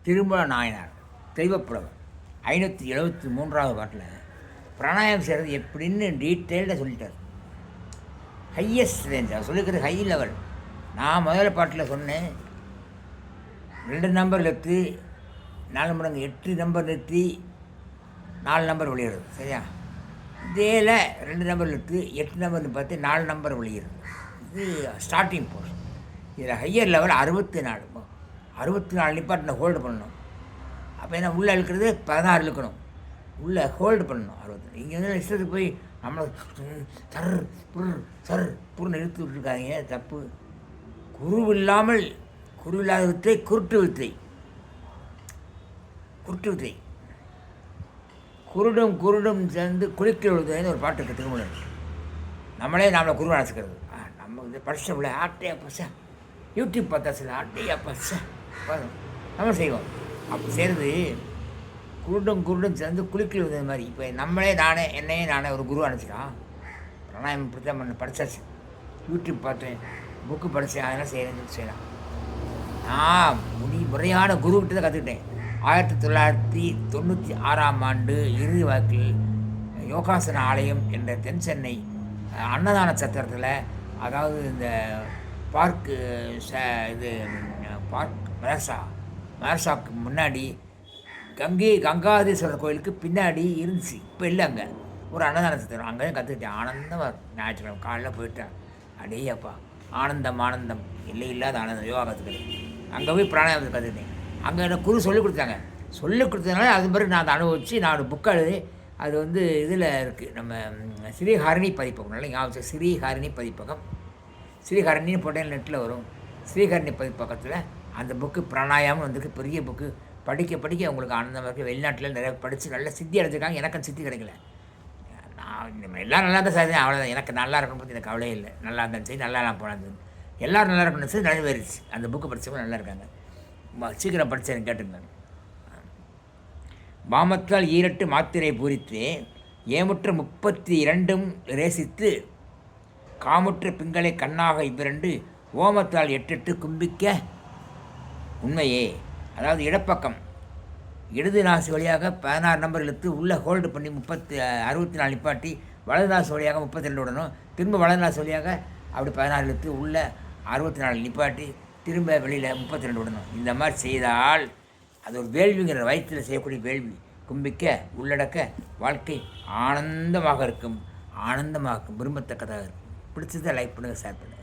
திருமல நாயனார் தெய்வப்புலவர் 573வது பாட்டில் பிராணாயம் செய்கிறது எப்படின்னு டீட்டெயில்டாக சொல்லிட்டார். ஹையஸ்ட் ரேஞ்ச் அவர் சொல்லிக்கிறது ஹை லெவல். நான் முதல்ல பாட்டில் சொன்னேன் 2 நம்பர் எடுத்து 4 மடங்கு 8 நம்பர் நிறுத்தி 4 நம்பர் வெளியிடுறது. சரியா? இதேல 2 நம்பர் எடுத்து 8 நம்பர்னு பார்த்து 4 நம்பர் வெளியிடுறது. இது ஸ்டார்டிங் போர்ஷன். இதில் ஹையர் லெவல் 64 நிப்பாட்டின ஹோல்டு பண்ணணும். அப்போ என்ன உள்ளே இழுக்கிறது 16 இழுக்கணும், உள்ளே ஹோல்டு பண்ணணும் 60. இங்கே வந்து இஷ்டத்துக்கு போய் நம்மளை புருன்னு இழுத்து விட்டுருக்காங்க, தப்பு. குரு இல்லாத வித்தை குருட்டு வித்தை. குருடும் சேர்ந்து குளிக்க விழுதுன்னு ஒரு பாட்டு இருக்குது திருமணம். நம்மளே நம்மளை குருவை அழைச்சிக்கிறது. நம்ம வந்து படிச்ச ஆட்டையா பசா யூடியூப் பார்த்தா சில ஆட்டையா பசா நம்ம செய்வோம். அப்போ செய்கிறது குருடும் சேர்ந்து குளிக்க விழுது மாதிரி. இப்போ என்னையே நானே ஒரு குரு அனுப்பிச்சிட்டான். பிராணாயம் இப்படி தான் பண்ண படித்தாச்சு, யூடியூப் பார்த்தேன், புக்கு படித்தேன், அதெல்லாம் செய்யலாம். நான் முறையான குருக்கிட்ட தான் கற்றுக்கிட்டேன். 1996ஆம் ஆண்டு இறுதி வாக்கில் யோகாசன ஆலயம் என்ற தென் சென்னை அன்னதான சத்திரத்தில், அதாவது இந்த பார்க்கு பார்க் மரசாக்கு முன்னாடி கங்காதீஸ்வரர் கோயிலுக்கு பின்னாடி இருந்துச்சு. இப்போ இல்லை, அங்கே ஒரு அன்னதான சத்திரம். அங்கே தான் கற்றுக்கிட்டேன். ஆனந்தமாக இருக்கும். ஞாயிற்றுக்கிழமை காலைல போயிட்டேன். அடேயப்பா ஆனந்தம் இல்லை இல்லாத ஆனந்தம் யோகா கற்றுக்கிறேன். அங்கே போய் பிராணாயாமத்தை கற்றுக்கிட்டேன். அங்கே எனக்கு குரு சொல்லிக் கொடுத்ததுனால அது மாதிரி நான் அதை அனுபவித்து நான் ஒரு புக் எழுதி, அது வந்து இதில் இருக்குது, நம்ம ஸ்ரீஹரணி பதிப்பகம். நல்லா ஞாபகம், ஸ்ரீஹரணி பதிப்பகம். ஸ்ரீஹரணின்னு போட்டேன், நெட்டில் வரும். ஸ்ரீஹரணி பதிப்பகத்தில் அந்த புக்கு பிராணாயாமம் வந்துருக்கு. பெரிய புக்கு. படிக்க உங்களுக்கு ஆனந்தமாக இருக்குது. வெளிநாட்டில் நிறைய படித்து நல்ல சித்தி அடைஞ்சிருக்காங்க. எனக்கு சித்தி கிடைக்கல. நான் எல்லோரும் நல்லா தான் சார், அவ்வளோதான். எனக்கு நல்லா இருக்கணும் பற்றி எனக்கு கவலையே இல்லை. நல்லா இருந்தாலும் சரி, நல்லா போனது எல்லோரும் நல்லா இருக்கணும் சரி, நிறைவேறிச்சு. அந்த புக்கு படித்தவங்க நல்லா இருக்காங்க. சீக்கிரம் படித்தேன் கேட்டுருந்தாங்க. பாமத்தால் 8 மாத்திரை பூரித்து ஏமுற்ற 32 ரேசித்து காமுற்ற பிங்களை கண்ணாக இவ்விரண்டு ஓமத்தால் 8 கும்பிக்க உண்மையே. அதாவது இடப்பக்கம் இடது நாசு வழியாக 16 நம்பர் இழுத்து உள்ளே ஹோல்டு பண்ணி 64 நிப்பாட்டி வலது நாசு வழியாக 32 விடணும். திரும்ப வலது நாசு வழியாக அப்படி 16 இழுத்து உள்ளே 64 நிப்பாட்டி திரும்ப வெளியில் 32 விடணும். இந்த மாதிரி செய்தால் அது ஒரு வேள்விங்கிற வயிற்றில் செய்யக்கூடிய வேள்வி. கும்பிக்க உள்ளடக்க வாழ்க்கை ஆனந்தமாக இருக்கும். விரும்பத்தக்கதாக இருக்கும். பிடிச்சதை லைக் பண்ணுங்கள், ஷேர் பண்ணுங்கள்.